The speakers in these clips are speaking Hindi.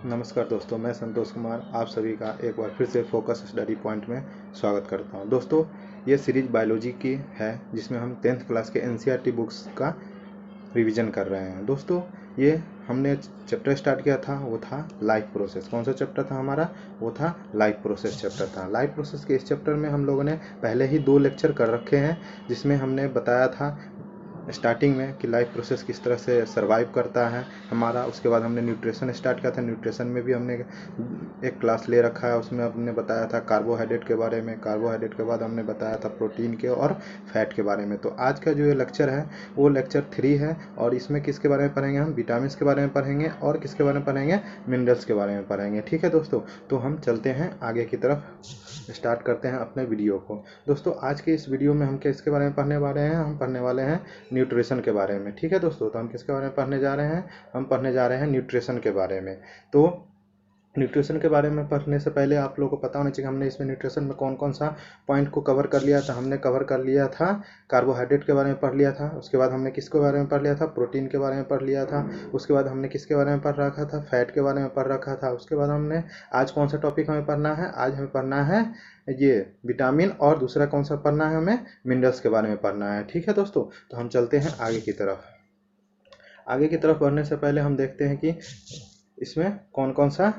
नमस्कार दोस्तों, मैं संतोष कुमार आप सभी का एक बार फिर से फोकस स्टडी पॉइंट में स्वागत करता हूं। दोस्तों, ये सीरीज बायोलॉजी की है जिसमें हम 10th क्लास के एनसीईआरटी बुक्स का रिवीजन कर रहे हैं। दोस्तों, ये हमने चैप्टर स्टार्ट किया था, वो था लाइफ प्रोसेस। कौन सा चैप्टर था हमारा? वो था लाइफ प्रोसेस चैप्टर था। लाइफ प्रोसेस के इस चैप्टर में हम लोगों ने पहले ही 2 लेक्चर कर रखे हैं, जिसमें हमने बताया था स्टार्टिंग में कि लाइफ प्रोसेस किस तरह से सरवाइव करता है हमारा। उसके बाद हमने न्यूट्रिशन स्टार्ट किया था। न्यूट्रिशन में भी हमने एक क्लास ले रखा है, उसमें हमने बताया था कार्बोहाइड्रेट के बारे में। कार्बोहाइड्रेट के बाद हमने बताया था प्रोटीन के और फैट के बारे में। तो आज का जो ये लेक्चर है वो लेक्चर 3 है, और इसमें किसके बारे में पढ़ेंगे? हम विटामिन के बारे में पढ़ेंगे और किसके बारे में पढ़ेंगे? मिनरल्स के बारे में पढ़ेंगे। ठीक है दोस्तों, तो हम चलते हैं आगे की तरफ, स्टार्ट करते हैं अपने वीडियो को। दोस्तों, आज के इस वीडियो में हम किसके बारे में पढ़ने वाले हैं? हम पढ़ने वाले हैं न्यूट्रिशन के बारे में। ठीक है दोस्तों, तो हम किसके बारे में पढ़ने जा रहे हैं? हम पढ़ने जा रहे हैं न्यूट्रिशन के बारे में। तो न्यूट्रिशन के बारे में पढ़ने से पहले आप लोगों को पता होना चाहिए हमने इसमें न्यूट्रिशन में कौन कौन सा पॉइंट को कवर कर लिया था। हमने कवर कर लिया था कार्बोहाइड्रेट के बारे में पढ़ लिया था। उसके बाद हमने किसके बारे में पढ़ लिया था? प्रोटीन के बारे में पढ़ लिया था। उसके बाद हमने किसके बारे में पढ़ रखा था? फैट के बारे में पढ़ रखा था। उसके बाद हमने आज कौन सा टॉपिक हमें पढ़ना है? आज हमें पढ़ना है ये विटामिन, और दूसरा कौन सा पढ़ना है? हमें मिनरल्स के बारे में पढ़ना है। ठीक है दोस्तों, तो हम चलते हैं आगे की तरफ। आगे की तरफ बढ़ने से पहले हम देखते हैं कि इसमें कौन कौन सा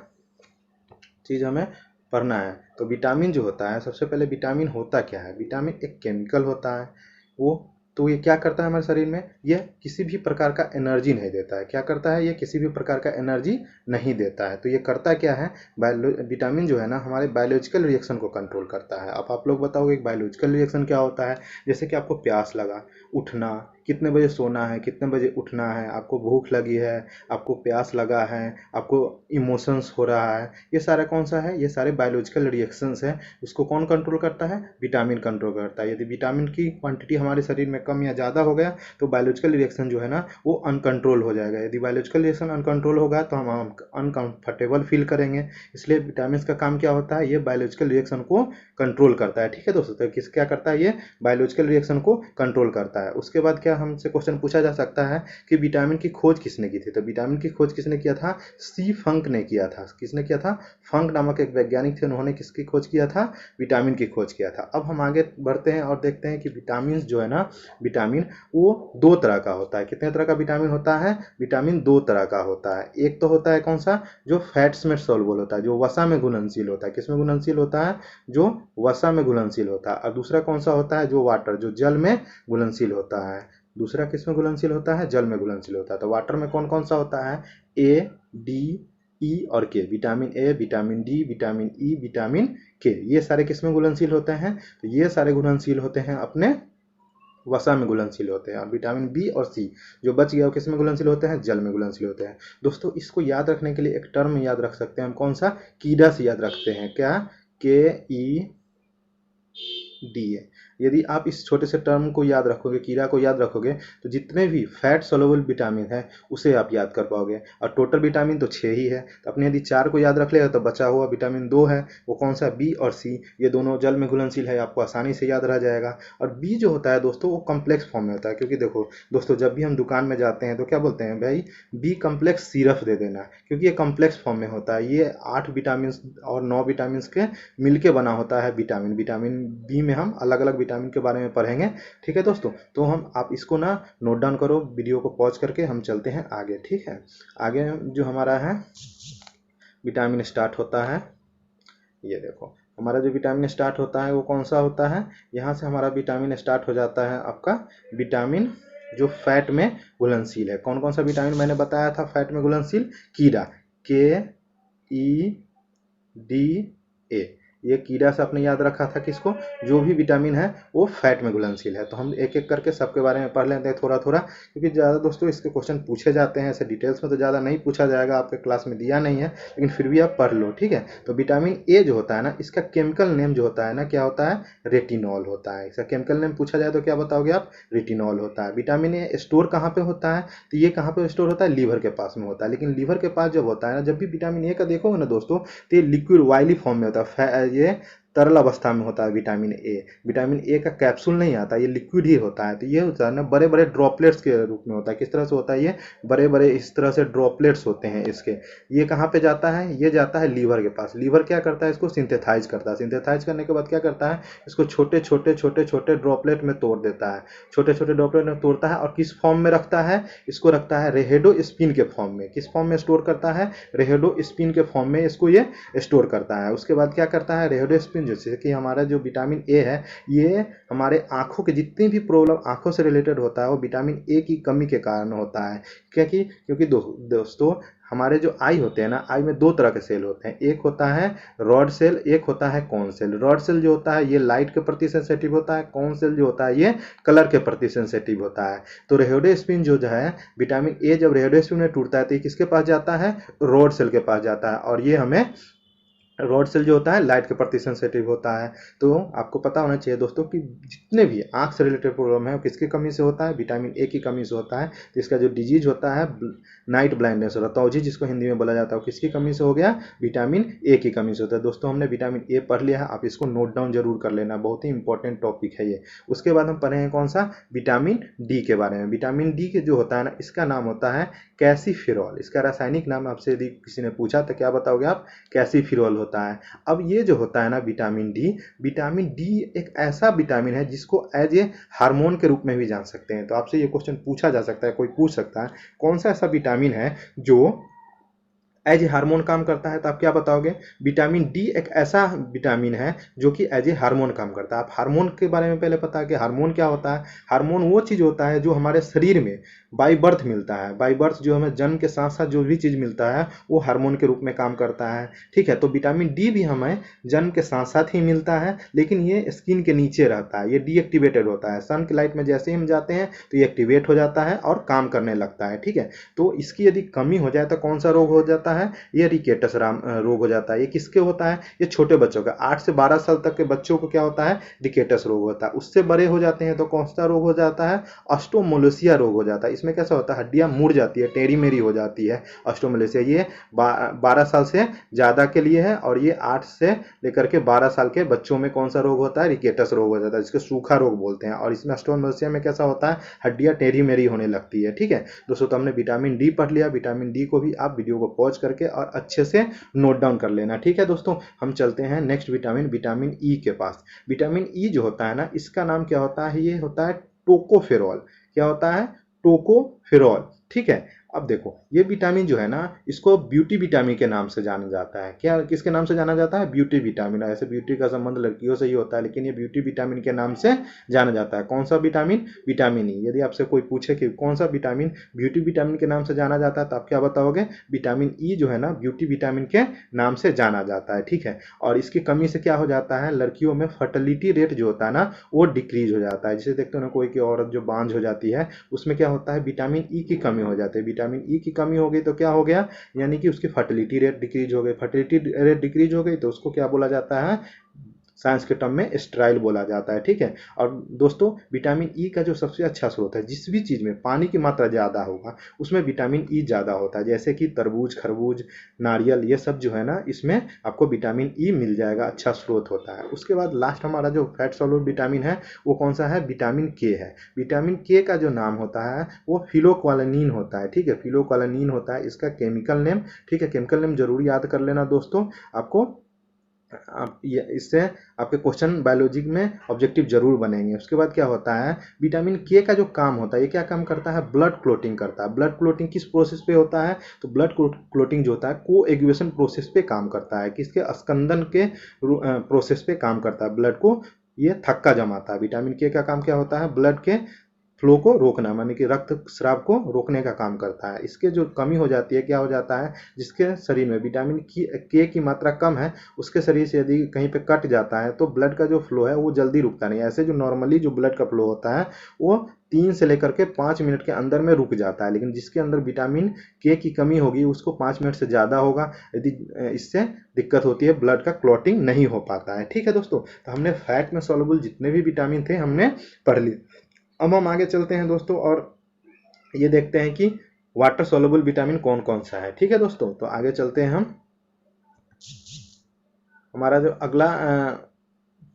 चीज़ हमें पढ़ना है। तो विटामिन जो होता है, सबसे पहले विटामिन होता क्या है? विटामिन एक केमिकल होता है। वो तो ये क्या करता है हमारे शरीर में? ये किसी भी प्रकार का एनर्जी नहीं देता है। क्या करता है? ये किसी भी प्रकार का एनर्जी नहीं देता है। तो ये करता क्या है? विटामिन जो है ना, हमारे बायोलॉजिकल रिएक्शन को कंट्रोल करता है। अब आप लोग बताओगे बायोलॉजिकल रिएक्शन क्या होता है? जैसे कि आपको प्यास लगा, उठना, कितने बजे सोना है, कितने बजे उठना है, आपको भूख लगी है, आपको प्यास लगा है, आपको इमोशंस हो रहा है, ये सारा कौन सा है? ये सारे बायोलॉजिकल रिएक्शंस है। उसको कौन कंट्रोल करता है? विटामिन कंट्रोल करता है। यदि विटामिन की क्वांटिटी हमारे शरीर में कम या ज़्यादा हो गया तो बायोलॉजिकल रिएक्शन जो है ना वो अनकंट्रोल हो जाएगा। यदि बायोलॉजिकल रिएक्शन अनकंट्रोल होगा तो हम अनकंफर्टेबल फील करेंगे। इसलिए विटामिन का काम क्या होता है? ये बायोलॉजिकल रिएक्शन को कंट्रोल करता है। ठीक है दोस्तों, तो क्या करता है? ये बायोलॉजिकल रिएक्शन को कंट्रोल करता है। उसके बाद क्या हमसे क्वेश्चन पूछा जा सकता है कि विटामिन की खोज किसने की थी? तो विटामिन की खोज किसने किया था? सी फंक ने किया था। किसने किया था? फंक नामक एक वैज्ञानिक थे, उन्होंने किसकी खोज किया था? विटामिन की खोज किया था। अब हम आगे बढ़ते हैं और देखते हैं कि विटामिन जो है ना, विटामिन वो 2 तरह का होता है। कितने तरह का विटामिन होता है? विटामिन 2 तरह का होता है। एक तो होता है कौन सा? जो फैट्स में सॉल्युबल होता है, जो वसा में घुलनशील होता है। किसमें घुलनशील होता है? जो वसा में घुलनशील होता है। और दूसरा कौन सा होता है? जो वाटर, जो जल में घुलनशील होता है। दूसरा किसमें घुलनशील होता है? जल में घुलनशील होता है। तो वाटर में कौन कौन सा होता है? ए, डी, ई और के। Vitamin A, vitamin D, vitamin E, vitamin के, ये सारे किसमें घुलनशील होते हैं? तो ये सारे घुलनशील होते हैं अपने वसा में घुलनशील होते हैं। और विटामिन बी और सी जो बच गया वो किसमें घुलनशील होते हैं? जल में घुलनशील होते हैं। दोस्तों, इसको याद रखने के लिए एक टर्म याद रख सकते हैं हम। कौन सा? कीड़ा से याद रखते हैं। क्या? के ई डी ए। यदि आप इस छोटे से टर्म को याद रखोगे, कीड़ा को याद रखोगे, तो जितने भी फैट सोलुबल विटामिन है उसे आप याद कर पाओगे। और टोटल विटामिन तो 6 ही है, तो अपने यदि 4 को याद रख लेगा तो बचा हुआ विटामिन 2 है, वो कौन सा? बी और सी। ये दोनों जल में घुलनशील है, आपको आसानी से याद रह जाएगा। और बी जो होता है दोस्तों, वो कम्प्लेक्स फॉर्म में होता है। क्योंकि देखो दोस्तों, जब भी हम दुकान में जाते हैं तो क्या बोलते हैं? भाई बी कम्प्लेक्स सिरप दे देना, क्योंकि ये कम्प्लेक्स फॉर्म में होता है। ये 8 विटामिन और 9 विटामिन के मिलके बना होता है विटामिन। विटामिन बी में हम अलग अलग विटामिन के बारे में पढ़ेंगे। ठीक है दोस्तों, तो हम आप इसको ना नोट डाउन करो, वीडियो को पॉज करके हम चलते हैं आगे। ठीक है, आगे जो हमारा है विटामिन स्टार्ट होता है। ये देखो, हमारा जो विटामिन स्टार्ट होता है वो कौन सा होता है? यहाँ से हमारा विटामिन स्टार्ट हो जाता है आपका विटामिन जो फैट में घुलनशील है। कौन कौन सा विटामिन मैंने बताया था फैट में घुलनशील? कीड़ा, के ई डी ए। ये कीड़ा से आपने याद रखा था किसको? जो भी विटामिन है वो फैट में घुलनशील है। तो हम एक एक करके सबके बारे में पढ़ लेते हैं थोड़ा थोड़ा, क्योंकि ज़्यादा दोस्तों इसके क्वेश्चन पूछे जाते हैं। ऐसे डिटेल्स में तो ज़्यादा नहीं पूछा जाएगा, आपके क्लास में दिया नहीं है, लेकिन फिर भी आप पढ़ लो। ठीक है, तो विटामिन ए जो होता है ना, इसका केमिकल नेम जो होता है ना, क्या होता है? रेटिनॉल होता है। इसका केमिकल नेम पूछा जाए तो क्या बताओगे आप? रेटिनॉल होता है। विटामिन ए स्टोर कहाँ पे होता है? तो ये कहाँ पे स्टोर होता है? लीवर के पास में होता है। लेकिन लीवर के पास जब होता है ना, जब भी विटामिन ए का देखोगे ना दोस्तों, तो ये लिक्विड वाइली फॉर्म में होता है। ये तरल अवस्था में होता है विटामिन ए। विटामिन ए का कैप्सूल नहीं आता, ये लिक्विड ही होता है। तो ये होता है ना बड़े बड़े ड्रॉपलेट्स के रूप में होता है। किस तरह से होता है ये, बड़े बड़े इस तरह से ड्रॉपलेट्स होते हैं इसके। ये कहाँ पे जाता है, ये जाता है लीवर के पास। लीवर क्या करता है, इसको सिंथेसाइज करता है। सिंथेसाइज करने के बाद क्या करता है, इसको छोटे छोटे छोटे छोटे ड्रॉपलेट में तोड़ देता है। छोटे छोटे ड्रॉपलेट में तोड़ता है और किस फॉर्म में रखता है, इसको रखता है रेहेडोस्पिन के फॉर्म में। किस फॉर्म में स्टोर करता है, रेहेडोस्पिन के फॉर्म में इसको ये स्टोर करता है। उसके बाद क्या करता है, रेहेडोस्पिन जैसे कि हमारा जो विटामिन ए है, ये हमारे आंखों के जितनी भी प्रॉब्लम आंखों से रिलेटेड होता है वो विटामिन ए की कमी के कारण होता है। क्योंकि दोस्तों हमारे जो आई होते हैं ना, आई में दो तरह के सेल होते हैं। एक होता है रॉड सेल, एक होता है कॉन सेल। रॉड सेल जो होता है ये लाइट के प्रति सेंसिटिव होता है, कॉन सेल जो होता है ये कलर के प्रति सेंसिटिव होता है। तो रेहेडोस्पिन जो है विटामिन ए जब रेहेडोस्पिन में टूटता है तो ये किसके पास जाता है, रॉड सेल के पास जाता है। और ये हमें रॉड सेल जो होता है लाइट के प्रति सेंसिटिव होता है। तो आपको पता होना चाहिए दोस्तों कि जितने भी आंख से रिलेटेड प्रॉब्लम है वो किसकी कमी से होता है, विटामिन ए की कमी से होता है। तो इसका जो डिजीज होता है नाइट ब्लाइंडनेस, रतौजी जिसको हिंदी में बोला जाता है, किसकी कमी से हो गया, विटामिन ए की कमी से होता है। दोस्तों हमने विटामिन ए पढ़ लिया है, आप इसको नोट डाउन जरूर कर लेना, बहुत ही इंपॉर्टेंट टॉपिक है ये। उसके बाद हम पढ़ेंगे कौन सा, विटामिन डी के बारे में। विटामिन डी के जो होता है ना, इसका नाम होता है कैल्सिफेरॉल। इसका रासायनिक नाम आपसे यदि किसी ने पूछा तो क्या बताओगे आप, कैल्सिफेरॉल होता है। अब ये जो होता है ना विटामिन डी एक ऐसा विटामिन है जिसको एज ए हार्मोन के रूप में भी जान सकते हैं। तो आपसे ये क्वेश्चन पूछा जा सकता है, कोई पूछ सकता है कौन सा ऐसा विटामिन है जो एज ए हार्मोन काम करता है। तो आप क्या बताओगे, विटामिन डी एक ऐसा विटामिन है जो कि एज ए हार्मोन काम करता है। आप हार्मोन के बारे में पहले पता है कि हार्मोन क्या होता है। हार्मोन वो चीज़ होता है जो हमारे शरीर में बाई बर्थ मिलता है। बाई बर्थ जो हमें जन्म के साथ साथ जो भी चीज़ मिलता है वो हार्मोन के रूप में काम करता है, ठीक है। तो विटामिन डी भी हमें जन्म के साथ साथ ही मिलता है, लेकिन ये स्किन के नीचे रहता है, ये डीएक्टिवेटेड होता है। सन की लाइट में जैसे ही हम जाते हैं तो ये एक्टिवेट हो जाता है और काम करने लगता है, ठीक है। तो इसकी यदि कमी हो जाए तो कौन सा रोग हो जाता है, ये रिकेटस रोग हो जाता है। ये किसके होता है, ये छोटे बच्चों का, 8 से 12 साल तक के बच्चों को क्या होता है, रिकेटस रोग होता है। उससे बड़े हो जाते हैं तो कौन सा रोग हो जाता है, ऑस्टोमोलेसिया रोग हो जाता है। इसमें कैसा होता है, हड्डियां मुड़ जाती है, टेढ़ी मेढ़ी हो जाती है, ऑस्टोमोलेसिया। ये 12 साल से ज्यादा के लिए है और ये 8 से लेकर के 12 साल के बच्चों में कौन सा रोग होता है, रिकेटस रोग हो जाता है, जिसको सूखा रोग बोलते हैं। और इसमें ऑस्टोमोलेसिया में कैसा होता है, हड्डियां टेढ़ी मेढ़ी होने लगती है, ठीक है दोस्तों। तो हमने विटामिन डी पढ़ लिया। विटामिन डी को भी आप वीडियो को पॉज करके और अच्छे से नोट डाउन कर लेना, ठीक है दोस्तों। हम चलते हैं नेक्स्ट विटामिन ई के पास। विटामिन ई जो होता है ना, इसका नाम क्या होता है, ये होता है टोकोफेरॉल। क्या होता है, टोकोफेरॉल, ठीक है। अब देखो ये विटामिन जो है ना, इसको ब्यूटी विटामिन के नाम से जाना जाता है। क्या, किसके नाम से जाना जाता है, ब्यूटी विटामिन। ऐसे ब्यूटी का संबंध लड़कियों से ही होता है, लेकिन ये ब्यूटी विटामिन के नाम से जाना जाता है। कौन सा विटामिन, विटामिन ई। यदि आपसे कोई पूछे कि कौन सा विटामिन ब्यूटी विटामिन के नाम से जाना जाता है तो आप क्या बताओगे, विटामिन ई जो है ना ब्यूटी विटामिन के नाम से जाना जाता है, ठीक है। और इसकी कमी से क्या हो जाता है, लड़कियों में फर्टिलिटी रेट जो होता है ना वो डिक्रीज हो जाता है। जैसे देखते हो ना, कोई की औरत जो बांझ हो जाती है उसमें क्या होता है, विटामिन ई की कमी हो जाती है। विटामिन ई की कमी हो गई तो क्या हो गया, यानी कि उसकी फर्टिलिटी रेट डिक्रीज हो गई। फर्टिलिटी रेट डिक्रीज हो गई तो उसको क्या बोला जाता है, साइंस के टर्म में स्ट्राइल बोला जाता है, ठीक है। और दोस्तों विटामिन ई का जो सबसे अच्छा स्रोत है, जिस भी चीज़ में पानी की मात्रा ज़्यादा होगा उसमें विटामिन ई ज़्यादा होता है। जैसे कि तरबूज, खरबूज, नारियल, ये सब जो है ना इसमें आपको विटामिन ई मिल जाएगा, अच्छा स्रोत होता है। उसके बाद लास्ट हमारा जो फैट सॉल्युबल विटामिन है वो कौन सा है, विटामिन के है। विटामिन के का जो नाम होता है वो फिलोक्वालिन होता है, ठीक है। फिलोक्वालिन होता है इसका केमिकल नेम, ठीक है। केमिकल नेम जरूर याद कर लेना दोस्तों आपको। आप इससे आपके क्वेश्चन बायोलॉजी में ऑब्जेक्टिव जरूर बनेंगे। उसके बाद क्या होता है, विटामिन के का जो काम होता है, ये क्या काम करता है, ब्लड क्लोटिंग करता है। ब्लड क्लोटिंग किस प्रोसेस पे होता है, तो ब्लड क्लोटिंग जो होता है कोएगुलेशन प्रोसेस पे काम करता है। किसके, स्कंदन के प्रोसेस पे काम करता है। ब्लड को ये थक्का जमाता है। विटामिन के का काम क्या होता है, ब्लड के फ्लो को रोकना, माने कि रक्त स्राव को रोकने का काम करता है। इसके जो कमी हो जाती है, क्या हो जाता है, जिसके शरीर में विटामिन के की मात्रा कम है उसके शरीर से यदि कहीं पे कट जाता है तो ब्लड का जो फ्लो है वो जल्दी रुकता नहीं। ऐसे जो नॉर्मली जो ब्लड का फ्लो होता है वो 3 से लेकर के 5 मिनट के अंदर में रुक जाता है, लेकिन जिसके अंदर विटामिन के की कमी होगी उसको 5 मिनट से ज़्यादा होगा। यदि इससे दिक्कत होती है, ब्लड का क्लॉटिंग नहीं हो पाता है, ठीक है दोस्तों। तो हमने फैट में सॉल्युबल जितने भी विटामिन थे हमने पढ़ लिए। अब हम आगे चलते हैं दोस्तों और ये देखते हैं कि वाटर सॉल्युबल विटामिन कौन कौन सा है, ठीक है दोस्तों। तो आगे चलते हैं हम। हमारा जो अगला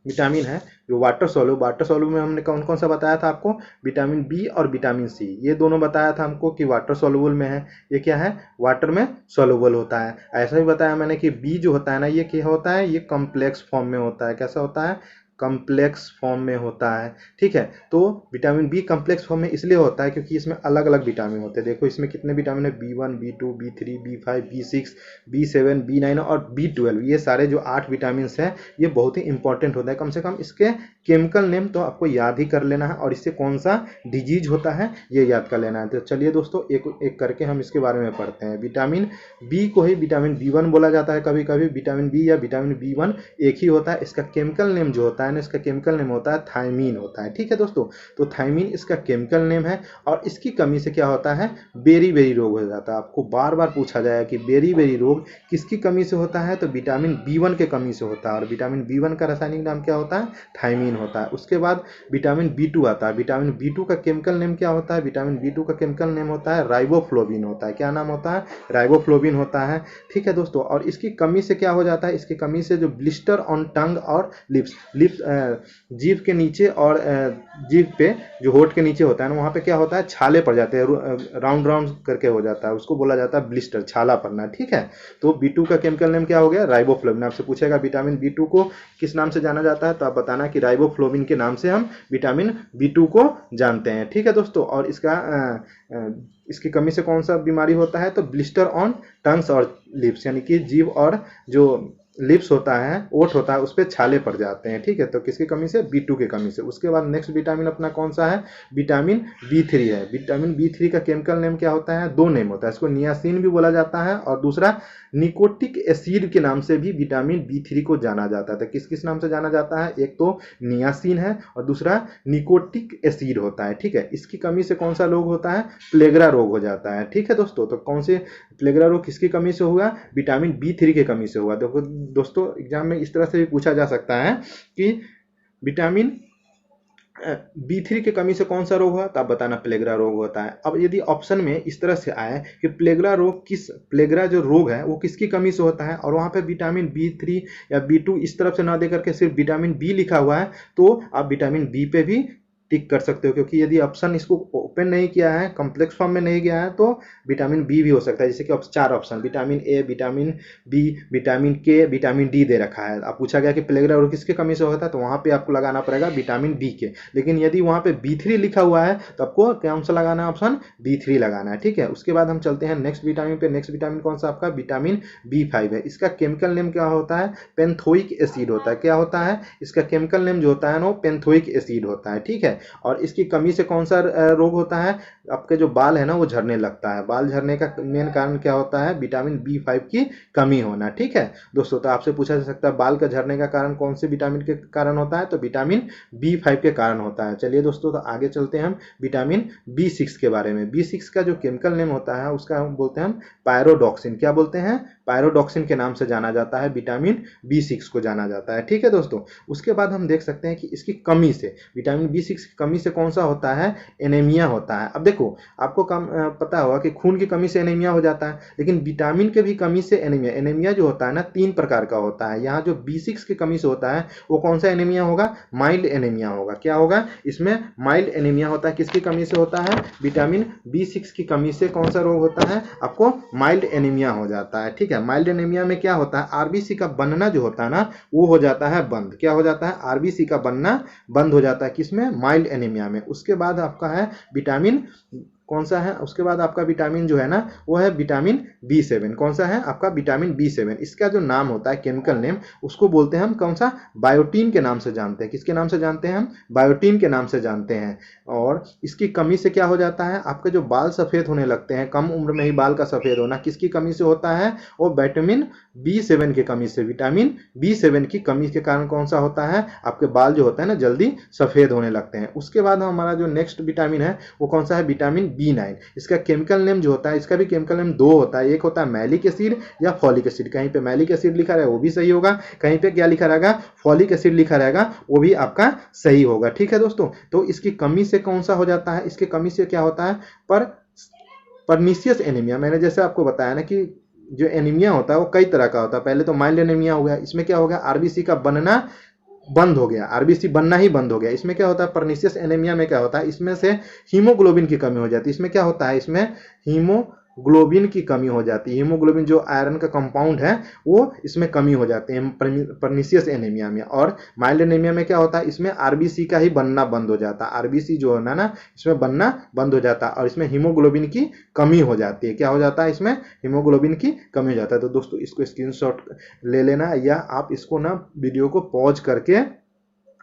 विटामिन है जो वाटर सॉल्युबल में हमने कौन कौन सा बताया था आपको, विटामिन बी और विटामिन सी, ये दोनों बताया था हमको कि वाटर सॉल्युबल में है। ये क्या है, वाटर में सॉल्युबल होता है। ऐसा भी बताया मैंने कि बी जो होता है ना, ये क्या होता है, ये कॉम्प्लेक्स फॉर्म में होता है। कैसा होता है, कम्प्लेक्स फॉर्म में होता है। ठीक है, तो विटामिन बी कम्प्लेक्स फॉर्म में इसलिए होता है क्योंकि इसमें अलग अलग विटामिन होते हैं। देखो इसमें कितने विटामिन है, B1 B2 B3 B5 B6 B7 B9 और B12, ये सारे जो 8 विटामिन हैं ये बहुत ही इंपॉर्टेंट होता है। कम से कम इसके केमिकल नेम तो आपको याद ही कर लेना है और इससे कौन सा डिजीज होता है ये याद कर लेना है। तो चलिए दोस्तों एक एक करके हम इसके बारे में पढ़ते हैं। विटामिन बी को ही विटामिन B1 बोला जाता है, कभी कभी विटामिन बी या विटामिन B1 एक ही होता है। इसका केमिकल नेम जो होता है ना, इसका केमिकल नेम होता है थायमीन होता है। ठीक है दोस्तों, तो थायमीन इसका केमिकल नेम है और इसकी कमी से क्या होता है, बेरी बेरी रोग हो जाता है। आपको बार बार पूछा जाएगा कि बेरी बेरी रोग किसकी कमी से होता है, तो विटामिन B1 के कमी से होता है और विटामिन B1 का रासायनिक नाम क्या होता है, थायमीन होता है। उसके बाद विटामिन B2 आता है। विटामिन B2 का केमिकल नेम क्या होता है, विटामिन B2 का केमिकल नेम होता है राइबोफ्लोविन होता है। क्या नाम होता है, राइबोफ्लोविन होता है। ठीक है दोस्तों, और इसकी कमी से क्या हो जाता है, इसकी कमी से जो ब्लिस्टर ऑन टंग और लिप्स जीभ के नीचे और जीभ पे जो होठ के नीचे होता है ना, वहाँ पे क्या होता है, छाले पड़ जाते हैं, राउंड राउंड करके हो जाता है, उसको बोला जाता है ब्लिस्टर, छाला पड़ना। ठीक है, तो B2 का केमिकल नेम क्या हो गया, राइबोफ्लोविन। आपसे पूछेगा विटामिन B2 को किस नाम से जाना जाता है, तो आप बताना कि राइबोफ्लोविन के नाम से हम विटामिन B2 को जानते हैं। ठीक है दोस्तों, और इसकी कमी से कौन सा बीमारी होता है, तो ब्लिस्टर ऑन टंग्स और लिप्स, यानी कि जीभ और जो लिप्स होता है, ओठ होता है, उस पर छाले पड़ जाते हैं। ठीक है, तो किसकी कमी से, B2 की कमी से। उसके बाद नेक्स्ट विटामिन अपना कौन सा है, विटामिन B3 है। विटामिन B3 का केमिकल नेम क्या होता है, दो नेम होता है, इसको नियासिन भी बोला जाता है और दूसरा निकोटिक एसिड के नाम से भी विटामिन B3 को जाना जाता है। तो किस किस नाम से जाना जाता है, एक तो नियासिन है और दूसरा निकोटिक एसिड होता है। ठीक है, इसकी कमी से कौन सा रोग होता है, प्लेगरा रोग हो जाता है। ठीक है दोस्तों, तो कौन से प्लेगरा रोग किसकी कमी से हुआ, विटामिन B3 की कमी से हुआ। देखो दोस्तों एग्जाम में इस तरह से भी पूछा जा सकता है कि विटामिन B3 की कमी से कौन सा रोग हुआ, तो आप बताना प्लेगरा रोग होता है। अब यदि ऑप्शन में इस तरह से आए कि प्लेगरा जो रोग है वो किसकी कमी से होता है और वहां पे विटामिन B3 या B2 इस तरफ से ना दे करके सिर्फ विटामिन B लिखा हुआ है, तो आप विटामिन B पे भी टिक कर सकते हो, क्योंकि यदि ऑप्शन इसको ओपन नहीं किया है, कॉम्प्लेक्स फॉर्म में नहीं गया है, तो विटामिन बी भी हो सकता है। जैसे कि 4 option, vitamin A, vitamin B, vitamin K, vitamin D दे रखा है। अब पूछा गया कि प्लेगरा रोग किसके कमी से होता है, तो वहां पे आपको लगाना पड़ेगा विटामिन बी के। लेकिन यदि वहां पे B3 लिखा हुआ है तो आपको कौन सा लगाना है, ऑप्शन B3 लगाना है। ठीक है, उसके बाद हम चलते हैं नेक्स्ट विटामिन पे। नेक्स्ट विटामिन कौन सा आपका, विटामिन B5 है। इसका केमिकल नेम क्या होता है, पेंथोइक एसिड होता है। क्या होता है, इसका केमिकल नेम जो होता है ना, पेंथोइक एसिड होता है। ठीक है, और इसकी कमी से कौन सा रोग होता है, आपके जो बाल है ना वो झड़ने लगता है। बाल झड़ने का मेन कारण क्या होता है, विटामिन B5 की कमी होना। ठीक है दोस्तों, तो आपसे पूछा जा सकता है बाल का झड़ने का कारण कौन से विटामिन के कारण होता है, तो विटामिन B5 के कारण होता है। चलिए दोस्तों, तो आगे चलते हैं हम विटामिन B6 के बारे में। B6 का जो केमिकल नेम होता है उसका हम बोलते हैं पायरोडॉक्सिन। क्या बोलते हैं, पायरोडॉक्सिन के नाम से जाना जाता है, विटामिन B6 को जाना जाता है। ठीक है दोस्तों, उसके बाद हम देख सकते हैं कि इसकी कमी से, विटामिन B6 की कमी से कौन सा होता है, एनीमिया होता है। अब देखो आपको पता होगा कि खून की कमी से एनीमिया हो जाता है, लेकिन विटामिन के भी कमी से एनीमिया जो होता है ना 3 प्रकार का होता है। यहाँ जो B6 की कमी से होता है वो कौन सा एनीमिया होगा, माइल्ड एनीमिया होगा। क्या होगा, इसमें माइल्ड एनीमिया होता है। किसकी कमी से होता है, विटामिन B6 की कमी से कौन सा रोग होता है, आपको माइल्ड एनीमिया हो जाता है। ठीक है, माइल्ड एनीमिया में क्या होता है, आरबीसी का बनना जो होता है ना वो हो जाता है बंद। क्या हो जाता है, आरबीसी का बनना बंद हो जाता है, किसमें, माइल्ड एनीमिया में। उसके बाद आपका है विटामिन कौन सा है, उसके बाद आपका विटामिन जो है ना वो है विटामिन B7। कौन सा है आपका, विटामिन B7। इसका जो नाम होता है केमिकल नेम, उसको बोलते हैं हम कौन सा, बायोटीन के नाम से जानते हैं। किसके नाम से जानते हैं हम, बायोटीन के नाम से जानते हैं। और इसकी कमी से क्या हो जाता है, आपके जो बाल सफेद होने लगते हैं, कम उम्र में ही बाल का सफेद होना, किसकी कमी से होता है, वो विटामिन B7 की कमी से। विटामिन B7 की कमी के कारण कौन सा होता है, आपके बाल जो होता है ना जल्दी सफेद होने लगते हैं। उसके बाद हमारा जो नेक्स्ट विटामिन है वो कौन सा है, विटामिन B9। इसका केमिकल नेम जो होता है, इसका भी केमिकल नेम 2 होता है, एक होता है मैलिक एसिड या फॉलिक एसिड। कहीं पे मैलिक एसिड लिखा रहेगा वो भी सही होगा, कहीं पे क्या लिखा रहेगा, फॉलिक एसिड लिखा रहेगा वो भी आपका सही होगा। ठीक है दोस्तों, तो इसकी कमी से कौन सा हो जाता है, इसकी कमी से क्या होता है, परनीसियस एनीमिया। मैंने जैसे आपको बताया ना कि जो एनीमिया होता है वो कई तरह का होता है। पहले तो माइल्ड एनीमिया हो गया, इसमें क्या हो गया, आरबीसी का बनना बंद हो गया, आरबीसी बनना ही बंद हो गया। इसमें क्या होता है, पर्निशियस एनीमिया में क्या होता है, इसमें से हीमोग्लोबिन की कमी हो जाती है। इसमें क्या होता है, इसमें हीमोग्लोबिन की कमी हो जाती है। हीमोग्लोबिन जो आयरन का कंपाउंड है वो इसमें कमी हो जाती है पर्निशियस एनीमिया में। और माइल्ड एनीमिया में क्या होता है, इसमें आरबीसी का ही बनना बंद हो जाता है। आरबीसी जो है ना इसमें बनना बंद हो जाता है और इसमें हीमोग्लोबिन की कमी हो जाती है। क्या हो जाता है, इसमें हीमोग्लोबिन की कमी हो जाता है। तो दोस्तों इसको स्क्रीनशॉट ले लेना, या आप इसको ना वीडियो को पॉज करके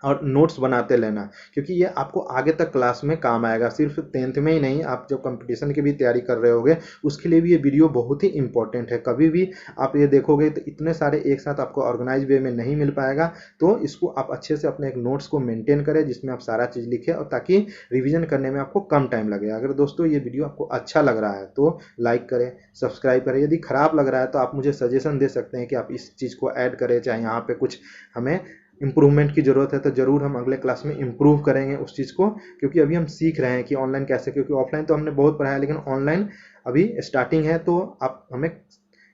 और नोट्स बनाते लेना, क्योंकि ये आपको आगे तक क्लास में काम आएगा। सिर्फ 10th में ही नहीं, आप जब कंपटीशन की भी तैयारी कर रहे होगे उसके लिए भी ये वीडियो बहुत ही इंपॉर्टेंट है। कभी भी आप ये देखोगे तो इतने सारे एक साथ आपको ऑर्गेनाइज वे में नहीं मिल पाएगा। तो इसको आप अच्छे से अपने एक नोट्स को मेंटेन करें जिसमें आप सारा चीज़ लिखें, और ताकि रिविजन करने में आपको कम टाइम लगे। अगर दोस्तों ये वीडियो आपको अच्छा लग रहा है तो लाइक करें, सब्सक्राइब करें। यदि खराब लग रहा है तो आप मुझे सजेशन दे सकते हैं कि आप इस चीज़ को ऐड करें, चाहे यहाँ पे कुछ हमें इम्प्रूवमेंट की ज़रूरत है तो ज़रूर हम अगले क्लास में इम्प्रूव करेंगे उस चीज़ को। क्योंकि अभी हम सीख रहे हैं कि ऑनलाइन कैसे, क्योंकि ऑफलाइन तो हमने बहुत पढ़ा है लेकिन ऑनलाइन अभी स्टार्टिंग है। तो आप हमें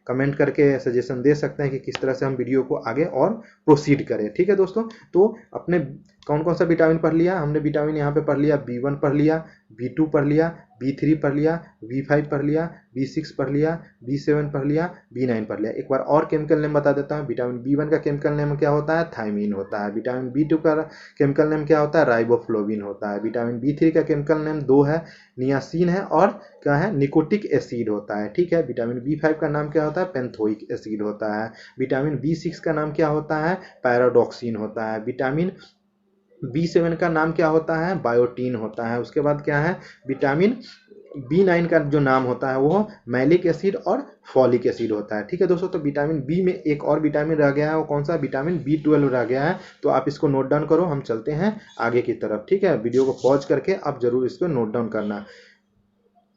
कमेंट करके सजेशन दे सकते हैं कि किस तरह से हम वीडियो को आगे और प्रोसीड करें। ठीक है दोस्तों, तो अपने कौन कौन सा विटामिन पढ़ लिया हमने, विटामिन यहाँ पे पढ़ लिया, B1 पढ़ लिया, B2 पढ़ लिया, B3 पढ़ लिया, B5 पढ़ लिया, B6 पढ़ लिया, B7 पढ़ लिया, B9 पढ़ लिया। एक बार और केमिकल नेम बता देता हूँ। विटामिन B1 का केमिकल नेम क्या होता है, थायमीन होता है। विटामिन B2 का केमिकल नेम क्या होता है, राइबोफ्लोविन होता है। विटामिन B3 का केमिकल नेम 2 है, नियासिन है, और क्या है, निकोटिक एसिड होता है। ठीक है। विटामिन B5 का नाम क्या होता है, पेंथोइक एसिड होता है। विटामिन B6 का नाम क्या होता है, पैराडॉक्सिन होता है। विटामिन B7 का नाम क्या होता है, बायोटीन होता है। उसके बाद क्या है, विटामिन B9 का जो नाम होता है वो मैलिक एसिड और फॉलिक एसिड होता है। ठीक है दोस्तों, तो विटामिन बी में एक और विटामिन रह गया है, वो कौन सा, विटामिन B12 रह गया है। तो आप इसको नोट डाउन करो, हम चलते हैं आगे की तरफ। ठीक है, वीडियो को पॉज करके आप जरूर इसको नोट डाउन करना।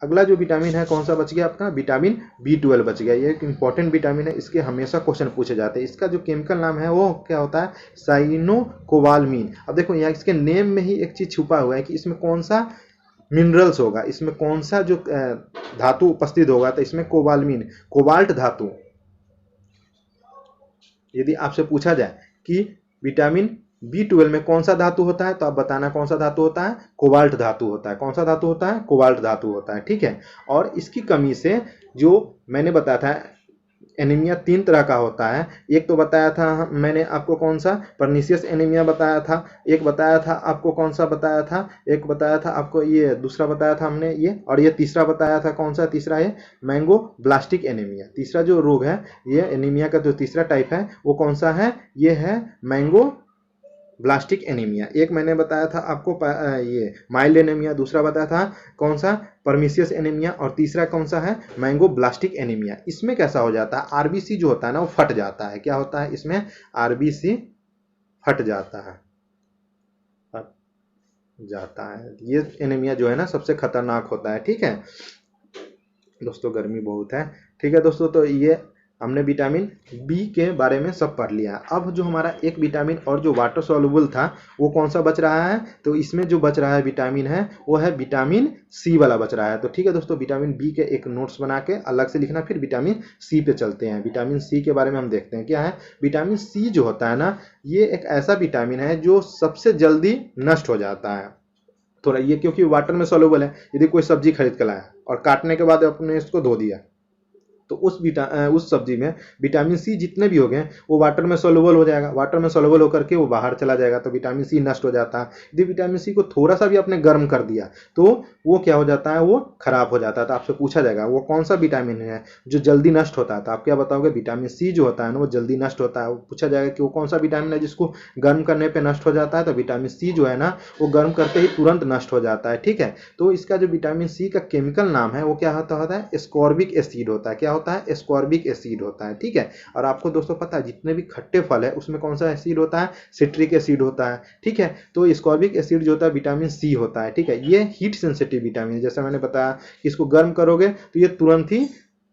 अगला जो विटामिन है कौन सा बच गया आपका, विटामिन B12 बच गया। ये एक इंपॉर्टेंट विटामिन है, इसके हमेशा क्वेश्चन पूछे जाते हैं। इसका जो केमिकल नाम है वो क्या होता है, साइनोकोबालमीन। अब देखो यहाँ इसके नेम में ही एक चीज छुपा हुआ है कि इसमें कौन सा मिनरल्स होगा, इसमें कौन सा जो धातु उपस्थित होगा। तो इसमें कोबालमीन, कोबाल्ट धातु। यदि आपसे पूछा जाए कि विटामिन B12 में कौन सा धातु होता है तो आप बताना कौन सा धातु होता है, कोबाल्ट धातु होता है। कौन सा धातु होता है, कोबाल्ट धातु होता है। ठीक है। और इसकी कमी से जो मैंने बताया था एनीमिया 3 तरह का होता है। एक तो बताया था मैंने आपको कौन सा, पर्निशियस एनीमिया बताया था। एक बताया था आपको कौन सा बताया था, एक बताया था आपको ये, दूसरा बताया था हमने ये, और ये तीसरा बताया था कौन सा, तीसरा है मैंगो ब्लास्टिक एनीमिया। तीसरा जो रोग है, ये एनीमिया का जो तीसरा टाइप है वो कौन सा है, ये है मैंगो ब्लास्टिक एनीमिया। एक मैंने बताया था आपको ये माइल्ड एनीमिया, दूसरा बताया था कौन सा, परमिशियस एनीमिया, और तीसरा कौन सा है, मैंगो ब्लास्टिक एनीमिया। इसमें कैसा हो जाता है, आरबीसी जो होता है ना वो फट जाता है। क्या होता है, इसमें आरबीसी फट जाता है, फट जाता है। ये एनीमिया जो है ना सबसे खतरनाक होता है। ठीक है दोस्तों, गर्मी बहुत है। ठीक है दोस्तों, तो ये हमने विटामिन बी के बारे में सब पढ़ लिया। अब जो हमारा एक विटामिन और जो वाटर सॉल्युबल था वो कौन सा बच रहा है, तो इसमें जो बच रहा है विटामिन है वो है विटामिन सी वाला बच रहा है। तो ठीक है दोस्तों, विटामिन बी के एक नोट्स बना के अलग से लिखना, फिर विटामिन सी पे चलते हैं। विटामिन सी के बारे में हम देखते हैं क्या है। विटामिन सी जो होता है ना, ये एक ऐसा विटामिन है जो सबसे जल्दी नष्ट हो जाता है। थोड़ा ये क्योंकि वाटर में सॉल्युबल है। यदि कोई सब्जी खरीद कर लाया और काटने के बाद अपने इसको धो दिया तो उस सब्जी में विटामिन सी जितने भी हो गए वो वाटर में सॉल्युबल हो जाएगा। वाटर में सॉल्युबल होकर के वो बाहर चला जाएगा, तो विटामिन सी नष्ट हो जाता है। यदि विटामिन सी को थोड़ा सा भी आपने गर्म कर दिया तो वो क्या हो जाता है, वो खराब हो जाता है। तो आपसे पूछा जाएगा वो कौन सा विटामिन है जो जल्दी नष्ट होता है, तो आप क्या बताओगे, विटामिन सी जो होता है ना वो जल्दी नष्ट होता है। पूछा जाएगा कि वो कौन सा विटामिन है जिसको गर्म करने पर नष्ट हो जाता है, तो विटामिन सी जो है ना वो गर्म करते ही तुरंत नष्ट हो जाता है। ठीक है। तो इसका जो विटामिन सी का केमिकल नाम है वो क्या होता है, एस्कॉर्बिक एसिड होता है। क्या होता है, एस्कॉर्बिक एसिड होता है। ठीक है। और आपको दोस्तों पता है जितने भी खट्टे फल है उसमें कौन सा एसिड होता है, सिट्रिक एसिड होता है। ठीक है। तो एस्कॉर्बिक एसिड जो होता है विटामिन सी होता है। ठीक है। ये हीट सेंसिटिव विटामिन है, जैसे मैंने बताया कि इसको गर्म करोगे तो ये तुरंत ही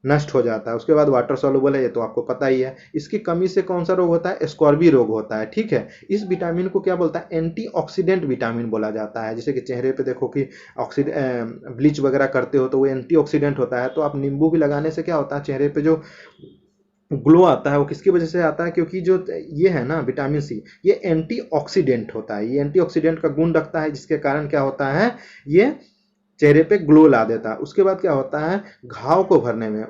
नष्ट हो जाता है। उसके बाद वाटर सॉल्युबल है, ये तो आपको पता ही है। इसकी कमी से कौन सा रोग होता है, स्कॉर्बी रोग होता है। ठीक है। इस विटामिन को क्या बोलता है, एंटीऑक्सीडेंट विटामिन बोला जाता है। जैसे कि चेहरे पे देखो कि ब्लीच वगैरह करते हो तो वो एंटीऑक्सीडेंट होता है। तो आप नींबू भी लगाने से क्या होता है, चेहरे पे जो ग्लो आता है वो किसकी वजह से आता है, क्योंकि जो ये है ना विटामिन सी, ये एंटीऑक्सीडेंट होता है, ये एंटीऑक्सीडेंट का गुण रखता है, जिसके कारण क्या होता है, ये चेहरे पे ग्लो ला देता है। उसके बाद क्या होता है, घाव को भरने में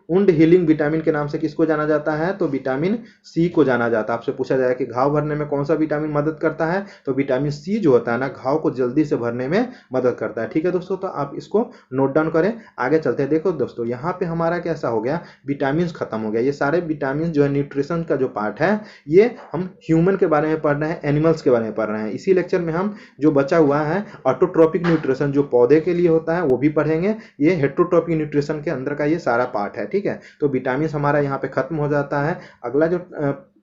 वुंड हीलिंग विटामिन के नाम से किसको जाना जाता है, तो विटामिन सी को जाना जाता है। आपसे पूछा जाए कि घाव भरने में कौन सा विटामिन मदद करता है, तो विटामिन सी जो होता है ना, घाव को जल्दी से भरने में मदद करता है। ठीक है दोस्तों, तो आप इसको नोट डाउन करें। आगे चलते हैं। देखो दोस्तों, यहाँ पे हमारा कैसा हो गया, विटामिन खत्म हो गया। ये सारे विटामिन जो है न्यूट्रिशन का जो पार्ट है, ये हम ह्यूमन के बारे में पढ़ रहे हैं, एनिमल्स के बारे में पढ़ रहे हैं। इसी लेक्चर में हम जो बचा हुआ है ऑटोट्रोपिक न्यूट्रिशन जो पौधे के लिए होता है वो भी पढ़ेंगे। ये हेट्रोट्रोपिक न्यूट्रिशन के अंदर का ये सारा पार्ट है। ठीक है, तो विटामिन हमारा यहाँ पे खत्म हो जाता है। अगला जो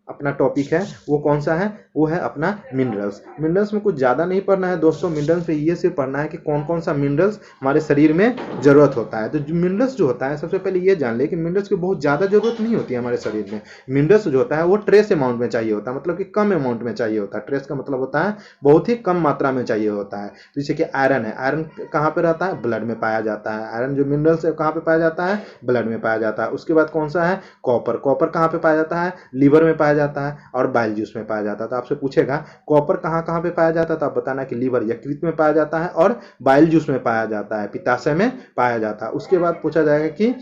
अपना टॉपिक है वो कौन सा है, वो है अपना मिनरल्स। मिनरल्स में कुछ ज़्यादा नहीं पढ़ना है दोस्तों, मिनरल्स में ये सिर्फ पढ़ना है कि कौन कौन सा मिनरल्स हमारे शरीर में ज़रूरत होता है। तो मिनरल्स जो होता है, सबसे पहले ये जान ले कि मिनरल्स की बहुत ज़्यादा ज़रूरत नहीं होती है हमारे शरीर में। मिनरल्स जो होता है वो ट्रेस अमाउंट में चाहिए होता है, मतलब कि कम अमाउंट में चाहिए होता है। ट्रेस का मतलब होता है बहुत ही कम मात्रा में चाहिए होता है। तो जैसे कि आयरन है, आयरन कहाँ पर रहता है, ब्लड में पाया जाता है। आयरन जो मिनरल्स है कहाँ पर पाया जाता है, ब्लड में पाया जाता है। उसके बाद कौन सा है, कॉपर। कॉपर कहाँ पर पाया जाता है, लीवर में पाया जाता है और बाइल जूस में पाया जाता है। तो आपसे पूछेगा कॉपर कहाँ कहाँ पे पाया जाता है, तो आप बताना कि लीवर यकृत में पाया जाता है और बाइल जूस में पाया जाता है, पित्ताशय में पाया जाता है। उसके बाद पूछा जाएगा कि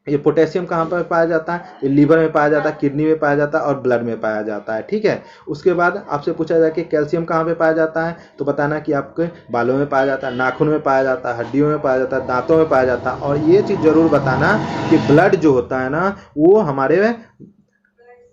ये पोटेशियम कहाँ पर पाया जाता है, ये लीवर में पाया जाता है, किडनी में पाया जाता है और ब्लड में पाया जाता है। ठीक है, उसके बाद आपसे पूछा जाए कि कैल्शियम कहाँ पे पाया जाता है, तो बताना कि आपके बालों में पाया जाता है, नाखून में पाया जाता है, हड्डियों में पाया जाता है, दांतों में पाया जाता है। और ये चीज़ जरूर बताना कि ब्लड जो होता है ना, वो हमारे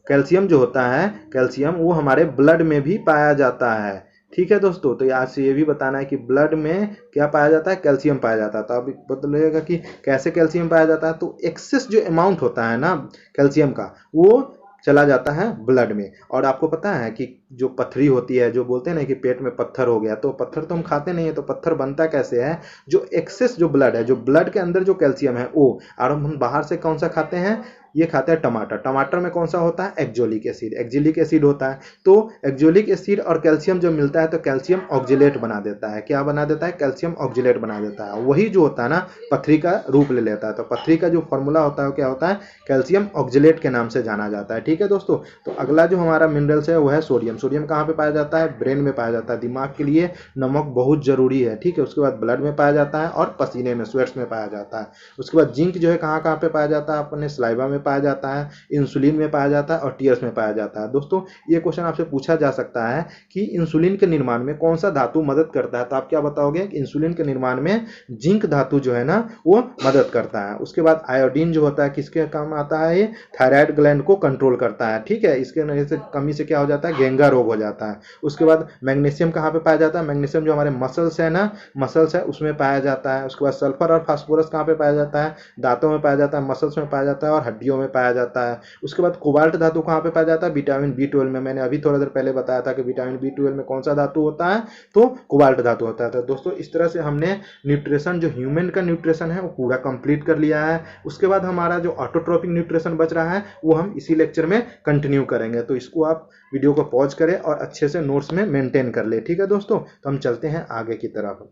कैल्शियम जो होता है, कैल्शियम वो हमारे ब्लड में भी पाया जाता है। ठीक है दोस्तों, तो आज से ये भी बताना है कि ब्लड में क्या पाया जाता है, कैल्शियम पाया जाता है। तो अब बदलेगा कि कैसे कैल्शियम पाया जाता है, तो एक्सेस जो अमाउंट होता है ना कैल्शियम का, वो चला जाता है ब्लड में। और आपको पता है कि जो पथरी होती है, जो बोलते हैं ना कि पेट में पत्थर हो गया, तो पत्थर तो हम खाते नहीं है, तो पत्थर बनता कैसे है, जो एक्सेस जो ब्लड है, जो ब्लड के अंदर जो कैल्शियम है वो, और हम बाहर से कौन सा खाते हैं, ये खाते हैं टमाटर। टमाटर में कौन सा होता है, एक्जोलिक एसिड। एक्जिलिक एसिड होता है। तो एक्जोलिक एसिड और कैल्शियम जो मिलता है तो कैल्शियम ऑक्जिलेट बना देता है। क्या बना देता है, कैल्शियम ऑक्जिलेट बना देता है। वही जो होता है ना पथरी का रूप ले लेता है। तो पथरी का जो फॉर्मूला होता है वो क्या होता है, कैल्शियम ऑक्जिलेट के नाम से जाना जाता है। ठीक है दोस्तों, तो अगला जो हमारा मिनरल्स है वो है सोडियम। सोडियम कहाँ पे पाया जाता है, ब्रेन में पाया जाता है। दिमाग के लिए नमक बहुत जरूरी है। ठीक है, उसके बाद ब्लड में पाया जाता है और पसीने में, स्वेट्स में पाया जाता है। उसके बाद जिंक जो है कहाँ कहाँ पे पाया जाता है, अपने सलाइवा में पाया जाता है, इंसुलिन में पाया जाता है और टीयर्स में पाया जाता है। दोस्तों ये क्वेश्चन आपसे पूछा जा सकता है कि इंसुलिन के निर्माण में कौन सा धातु मदद करता है, तो आप क्या बताओगे कि इंसुलिन के निर्माण में जिंक धातु जो है ना वो मदद करता है। उसके बाद आयोडीन जो होता है किसके काम आता है, ये थायराइड ग्लैंड को कंट्रोल करता है। ठीक है, इसके कमी से क्या हो जाता है, घेंगा रोग हो जाता है। उसके बाद मैग्नीशियम कहाँ पे पाया जाता है, मैग्नीशियम जो हमारे मसल्स है ना, मसल्स है उसमें पाया जाता है। उसके बाद सल्फर और फास्फोरस कहाँ पे पाया जाता है, दांतों में पाया जाता है, मसल्स में पाया जाता है और हड्डियों में पाया जाता है। उसके बाद कोबाल्ट धातु कहाँ पे पाया जाता है, विटामिन B12 में। मैंने अभी थोड़ा देर पहले बताया था कि विटामिन B12 में कौन सा धातु होता है, तो कोबाल्ट धातु होता है। तो दोस्तों इस तरह से हमने न्यूट्रिशन, जो ह्यूमन का न्यूट्रिशन है वो पूरा कंप्लीट कर लिया है। उसके बाद हमारा जो ऑटोट्रोपिक न्यूट्रिशन बच रहा है वो हम इसी लेक्चर में कंटिन्यू करेंगे। तो इसको आप वीडियो को पॉज करें और अच्छे से नोट्स में मेंटेन कर ले। ठीक है दोस्तों, तो हम चलते हैं आगे की तरफ।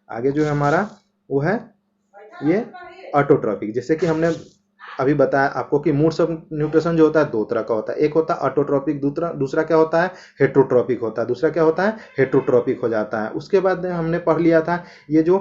आगे जो है हमारा वो है ये ऑटोट्रोपिक। जैसे कि हमने अभी बताया आपको कि मोड्स ऑफ न्यूट्रिशन जो होता है दो तरह का होता है। एक होता है ऑटोट्रोपिक, दूसरा क्या होता है, हेट्रोट्रोपिक होता है। दूसरा क्या होता है, हेट्रोट्रोपिक हो जाता है। उसके बाद हमने पढ़ लिया था ये जो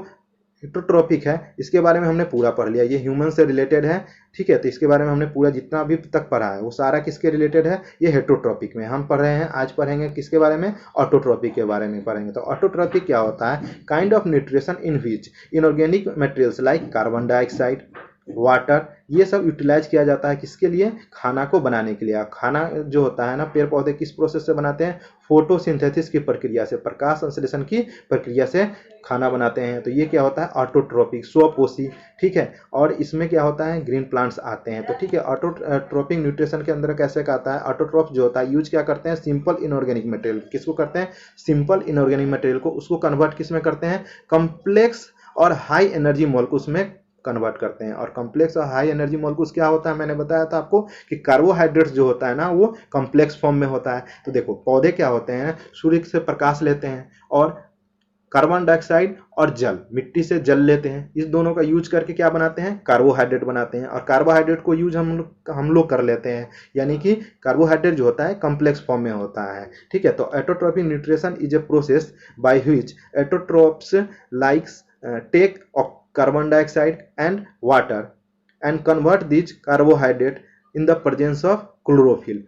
हेट्रोट्रोपिक है, इसके बारे में हमने पूरा पढ़ लिया। ये ह्यूमन से रिलेटेड है। ठीक है, तो इसके बारे में हमने पूरा जितना अभी तक पढ़ा है वो सारा किसके रिलेटेड है, ये हेट्रोट्रोपिक में हम पढ़ रहे हैं। आज पढ़ेंगे किसके बारे में, ऑटोट्रोपिक के बारे में पढ़ेंगे। तो ऑटोट्रोपिक क्या होता है, kind of nutrition in which inorganic materials like carbon dioxide, water, ये सब यूटिलाइज किया जाता है किसके लिए, खाना को बनाने के लिए। खाना जो होता है ना, पेड़ पौधे किस प्रोसेस से बनाते हैं, फोटोसिंथेसिस की प्रक्रिया से, प्रकाश संश्लेषण की प्रक्रिया से खाना बनाते हैं। तो ये क्या होता है, ऑटोट्रोपिक, स्वपोषी। ठीक है, और इसमें क्या होता है, ग्रीन प्लांट्स आते हैं। तो ठीक है, ऑटोट्रोपिक न्यूट्रिशन के अंदर कैसे का आता है, ऑटोट्रोप जो होता है यूज क्या करते हैं, सिंपल इनऑर्गेनिक मटेरियल। किसको करते हैं, सिंपल इनऑर्गेनिक मटेरियल को, उसको कन्वर्ट किस में करते हैं, कम्प्लेक्स और हाई एनर्जी मॉलिक्यूल्स में कन्वर्ट करते हैं। और कम्प्लेक्स और हाई एनर्जी मॉलिक्यूल्स क्या होता है, मैंने बताया था आपको कि कार्बोहाइड्रेट्स जो होता है ना वो कम्प्लेक्स फॉर्म में होता है। तो देखो पौधे क्या होते हैं, सूर्य से प्रकाश लेते हैं और कार्बन डाइऑक्साइड और जल, मिट्टी से जल लेते हैं, इस दोनों का यूज करके क्या बनाते हैं, कार्बोहाइड्रेट बनाते हैं। और कार्बोहाइड्रेट को यूज हम लोग कर लेते हैं, यानी कि कार्बोहाइड्रेट जो होता है कॉम्प्लेक्स फॉर्म में होता है, ठीक है। तो autotrophic nutrition is a process by which autotrophs likes take carbon dioxide and water and convert these carbohydrate in the presence of chlorophyll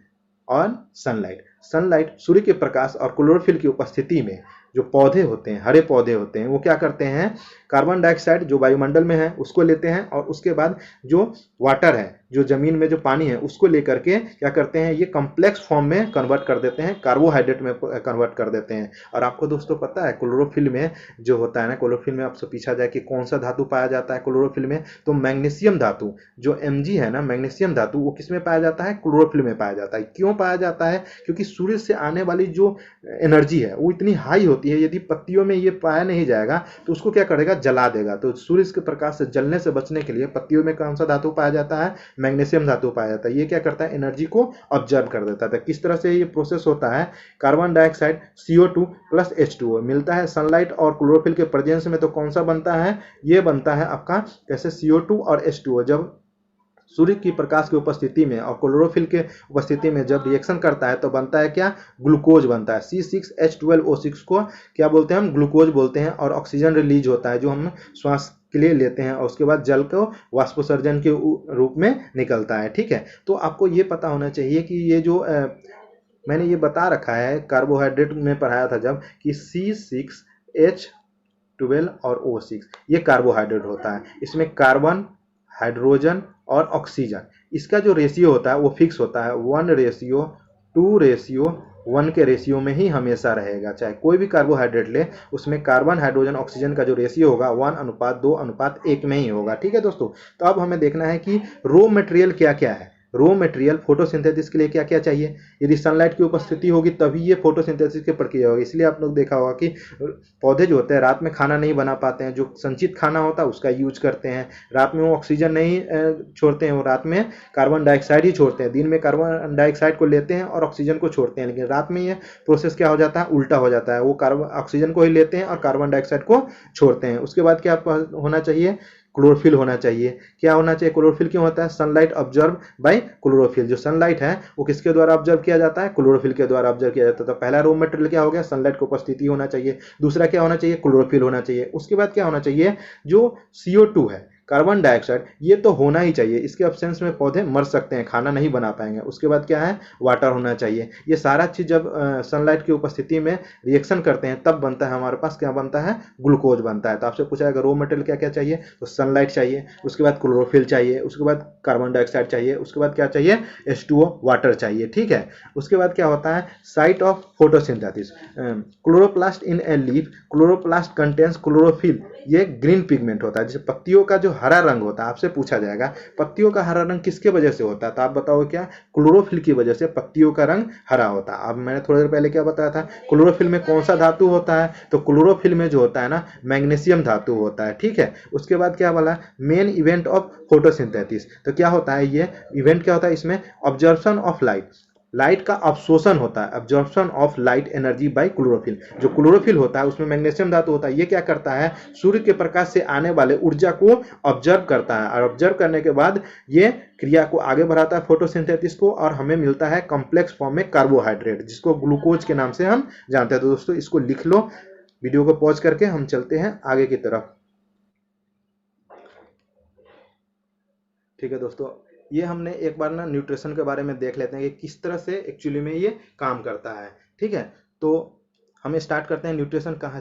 on sunlight। Sunlight, सूर्य के प्रकाश और क्लोरोफिल की उपस्थिति में जो पौधे होते हैं, हरे पौधे होते हैं, वो क्या करते हैं, कार्बन डाइऑक्साइड जो वायुमंडल में है उसको लेते हैं और उसके बाद जो वाटर है, जो जमीन में जो पानी है, उसको लेकर के क्या करते हैं, ये कॉम्प्लेक्स फॉर्म में कन्वर्ट कर देते हैं, कार्बोहाइड्रेट में कन्वर्ट कर देते हैं। और आपको दोस्तों पता है क्लोरोफिल में जो होता है ना, क्लोरोफिल में आपसे पूछा जाए कि कौन सा धातु पाया जाता है क्लोरोफिल में, तो मैग्नीशियम धातु जो Mg है ना, मैग्नीशियम धातु, वो किस में पाया जाता है, क्लोरोफिल में पाया जाता है। क्यों पाया जाता है, क्योंकि सूर्य से आने वाली जो एनर्जी है वो इतनी हाई होती है, यदि पत्तियों में ये पाया नहीं जाएगा तो उसको क्या करेगा, जला देगा। तो सूर्य के प्रकाश से जलने से बचने के लिए पत्तियों में कौन सा धातु पाया जाता है, मैग्नीशियम धातु पाया जाता है। ये क्या करता है, एनर्जी को ऑब्जर्व कर देता है। किस तरह से ये प्रोसेस होता है, carbon dioxide CO2 plus H2O मिलता है सनलाइट और क्लोरोफिल के प्रेजेंस में, तो कौन सा बनता है, ये बनता है आपका कैसे, CO2 और H2O। जब सूर्य की प्रकाश की उपस्थिति में और क्लोरोफिल के उपस्थिति में जब रिएक्शन करता है तो बनता है क्या, ग्लूकोज बनता है। C6H12O6 को क्या बोलते हैं हम, ग्लूकोज बोलते हैं। और ऑक्सीजन रिलीज होता है जो हम श्वास के लिए लेते हैं, और उसके बाद जल को वाष्पोत्सर्जन के रूप में निकलता है, ठीक है। तो आपको ये पता होना चाहिए कि ये जो मैंने ये बता रखा है, कार्बोहाइड्रेट में पढ़ाया था जब, कि C6H12 और O6 ये कार्बोहाइड्रेट होता है। इसमें कार्बन, हाइड्रोजन और ऑक्सीजन, इसका जो रेशियो होता है वो फिक्स होता है, 1:2:1 के रेशियो में ही हमेशा रहेगा। चाहे कोई भी कार्बोहाइड्रेट ले, उसमें कार्बन, हाइड्रोजन, ऑक्सीजन का जो रेशियो होगा 1:2:1 में ही होगा, ठीक है दोस्तों। तो अब हमें देखना है कि रॉ मटेरियल क्या क्या है। रॉ मटेरियल फोटोसिंथेसिस के लिए क्या क्या चाहिए, यदि सनलाइट की उपस्थिति होगी तभी ये फोटोसिंथेसिस की प्रक्रिया होगी। इसलिए आप लोग देखा होगा कि पौधे जो होते हैं रात में खाना नहीं बना पाते हैं, जो संचित खाना होता है उसका यूज करते हैं। रात में वो ऑक्सीजन नहीं छोड़ते हैं, वो रात में कार्बन डाइऑक्साइड ही छोड़ते हैं। दिन में कार्बन डाइऑक्साइड को लेते हैं और ऑक्सीजन को छोड़ते हैं, लेकिन रात में ये प्रोसेस क्या हो जाता है, उल्टा हो जाता है। वो कार्बन ऑक्सीजन को ही लेते हैं और कार्बन डाइऑक्साइड को छोड़ते हैं। उसके बाद क्या होना चाहिए, क्लोरोफिल होना चाहिए। क्या होना चाहिए, क्लोरोफिल क्यों होता है, सनलाइट ऑब्जर्व बाय क्लोरोफिल। जो सनलाइट है वो किसके द्वारा ऑब्जर्व किया जाता है, क्लोरोफिल के द्वारा ऑब्जर्व किया जाता है। तो पहला रॉ मटेरियल क्या हो गया, सनलाइट की उपस्थिति होना चाहिए। दूसरा क्या होना चाहिए, क्लोरोफिल होना चाहिए। उसके बाद क्या होना चाहिए, जो CO2 है, कार्बन डाइऑक्साइड, ये तो होना ही चाहिए। इसके एब्सेंस में पौधे मर सकते हैं, खाना नहीं बना पाएंगे। उसके बाद क्या है, वाटर होना चाहिए। ये सारा चीज जब सनलाइट की उपस्थिति में रिएक्शन करते हैं तब बनता है हमारे पास, क्या बनता है, ग्लूकोज बनता है। तो आपसे पूछा जाएगा रॉ मटेरियल क्या क्या चाहिए, तो सनलाइट चाहिए, उसके बाद क्लोरोफिल चाहिए, उसके बाद कार्बन डाइऑक्साइड चाहिए, उसके बाद क्या चाहिए, H2O वाटर चाहिए, ठीक है। उसके बाद क्या होता है, site of photosynthesis, chloroplast in a leaf, chloroplast contains chlorophyll. ये ग्रीन पिगमेंट होता है, जैसे पत्तियों का जो हरा रंग होता है, आपसे पूछा जाएगा पत्तियों का हरा रंग किसके वजह से होता है, तो आप बताओ क्या, क्लोरोफिल की वजह से पत्तियों का रंग हरा होता है। अब मैंने थोड़ी देर पहले क्या बताया था, क्लोरोफिल में कौन सा धातु होता है, तो क्लोरोफिल में जो होता है ना, मैग्नीशियम धातु होता है, ठीक है। उसके बाद क्या बोला, मेन इवेंट ऑफ फोटोसिंथेसिस, तो क्या होता है, ये इवेंट क्या होता है, इसमें ऑब्जर्प्शन ऑफ लाइट, लाइट का अब्सॉर्प्शन होता है, absorption of light energy by chlorophyll. जो क्लोरोफिल होता है उसमें मैग्नीशियम धातु होता है, ये क्या करता है, सूर्य के प्रकाश से आने वाले ऊर्जा को ऑब्जर्व करता है, और ऑब्जर्व करने के बाद ये क्रिया को आगे बढ़ाता है, फोटोसिंथेसिस को, और हमें मिलता है कॉम्प्लेक्स फॉर्म में कार्बोहाइड्रेट, जिसको ग्लूकोज के नाम से हम जानते हैं। तो दोस्तों इसको लिख लो, वीडियो को पॉज करके हम चलते हैं आगे की तरफ, ठीक है दोस्तों। ये हमने एक बार ना न्यूट्रिशन के बारे में देख लेते हैं कि किस तरह से एक्चुअली में ये काम करता है, ठीक है। तो हमें स्टार्ट करते हैं, न्यूट्रिशन कहाँ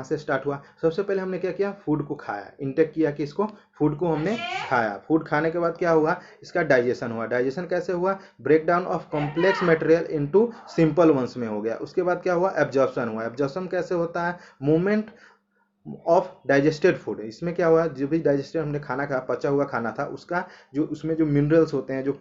से स्टार्ट हुआ। सबसे पहले हमने क्या किया, फूड को खाया, इंटेक किया, कि इसको फूड को हमने खाया। फूड खाने के बाद क्या हुआ, इसका डाइजेशन हुआ। डाइजेशन कैसे हुआ, break down of complex material into simple ones में हो गया। उसके बाद क्या हुआ, एब्जॉर्प्शन हुआ। एब्जॉर्प्शन कैसे होता है, मूवमेंट ऑफ डाइजेस्टेड फूड। इसमें क्या हुआ, जो भी डाइजेस्टेड हमने खाना खाया, पचा हुआ खाना था, उसका जो उसमें जो मिनरल्स होते हैं, जो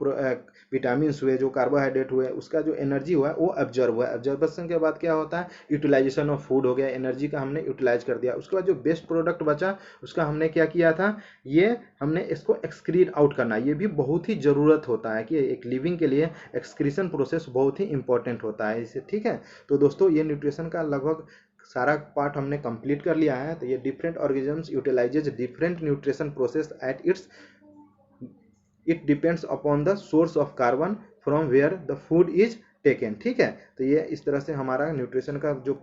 विटामिन हुए, जो कार्बोहाइड्रेट हुए, उसका जो एनर्जी हुआ वो एब्जॉर्ब हुआ। एब्जॉर्बेशन के बाद क्या होता है, यूटिलाइजेशन ऑफ फूड हो गया, एनर्जी का हमने यूटिलाइज कर दिया। उसके बाद जो बेस्ट प्रोडक्ट बचा उसका हमने क्या किया था, ये हमने इसको एक्सक्रीट आउट करना। ये भी बहुत ही ज़रूरत होता है कि एक लिविंग के लिए एक्सक्रीशन प्रोसेस बहुत ही इंपॉर्टेंट होता है इसे, ठीक है। तो दोस्तों ये न्यूट्रिशन का लगभग सारा पार्ट हमने कंप्लीट कर लिया है। तो ये different organisms utilises different nutrition process at it depends upon the source of carbon from where the food is taken. ठीक है, तो ये इस तरह से हमारा न्यूट्रिशन का जो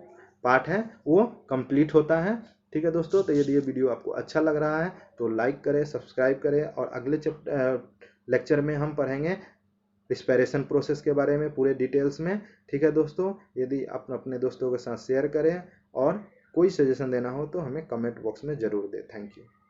पार्ट है वो कंप्लीट होता है। ठीक है दोस्तों, तो यदि ये वीडियो आपको अच्छा लग रहा है तो लाइक करें, सब्सक्राइब करें, और अगले लेक्चर में हम पढ़ेंगे रिस्पायरेशन प्रोसेस के बारे में पूरे डिटेल्स में। ठीक है दोस्तों, यदि आप अपने दोस्तों के साथ शेयर करें और कोई सजेशन देना हो तो हमें कमेंट बॉक्स में ज़रूर दें। Thank you.